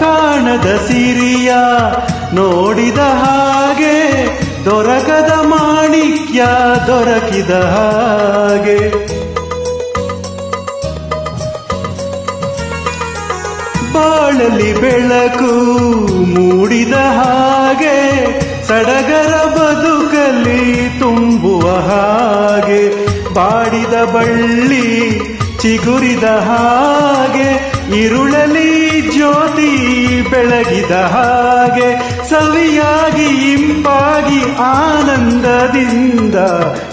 ಕಾಣದ ಸಿರಿಯ ನೋಡಿದ ಹಾಗೆ ದೊರಕದ ಮಾಣಿಕ್ಯ ದೊರಕಿದ ಹಾಗೆ ಬಾಳಲಿ ಬೆಳಕು ಮೂಡಿದ ಹಾಗೆ ಸಡಗರ ಬದುಕಲಿ ತುಂಬುವ ಹಾಗೆ ಬಾಡಿದ ಬಳ್ಳಿ ಚಿಗುರಿದ ಹಾಗೆ ಇರುಳಲಿ ಜ್ಯೋತಿ ಬೆಳಗಿದ ಹಾಗೆ ಸವಿಯಾಗಿ ಇಂಪಾಗಿ ಆನಂದದಿಂದ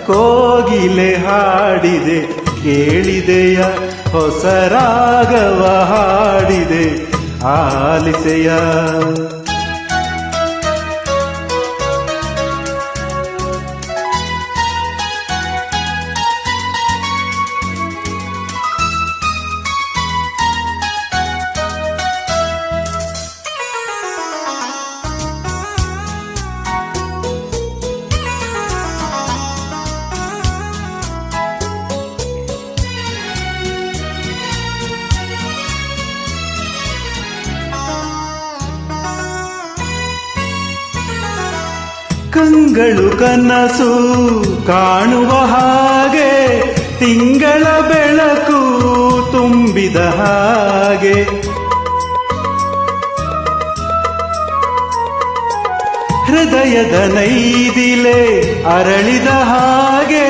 ಕೋಗಿಲೆ ಹಾಡಿದೆ ಕೇಳಿದೆಯ ಹೊಸ ರಾಗವ ಹಾಡಿದೆ ಆಲಿಸೆಯ ಕಂಗಳು ಕನಸು ಕಾಣುವ ಹಾಗೆ ತಿಂಗಳ ಬೆಳಕು ತುಂಬಿದ ಹಾಗೆ ಹೃದಯದ ನೈದಿಲೆ ಅರಳಿದ ಹಾಗೆ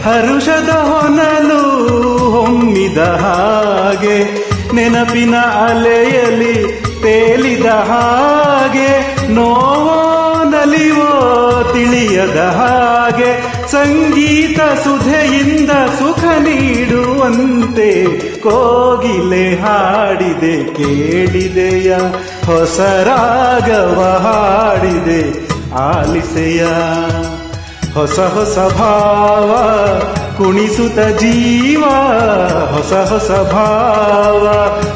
ಹರುಷದ ಹೊನಲು ಹೊಮ್ಮಿದ ಹಾಗೆ ನೆನಪಿನ ಅಲೆಯಲಿ ತೇಲಿದ ಹಾಗೆ ನೋವೋ ನಲಿವೋ ತಿಳಿಯದ ಹಾಗೆ ಸಂಗೀತ ಸುಧೆಯಿಂದ ಸುಖ ನೀಡುವಂತೆ ಕೋಗಿಲೆ ಹಾಡಿದೆ ಕೇಳಿದೆಯ ಹೊಸ ರಾಗವ ಹಾಡಿದೆ ಆಲಿಸೆಯ ಹೊಸ ಹೊಸ ಭಾವ ಕುಣಿಸುತ್ತ ಜೀವ ಹೊಸ ಹೊಸ ಭಾವ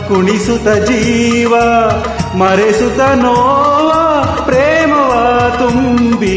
ಕುಣಿಸುತ್ತ ಜೀವ ಮರೆಸುತ್ತ ನೋವ ಪ್ರೇಮವ ತುಂಬಿ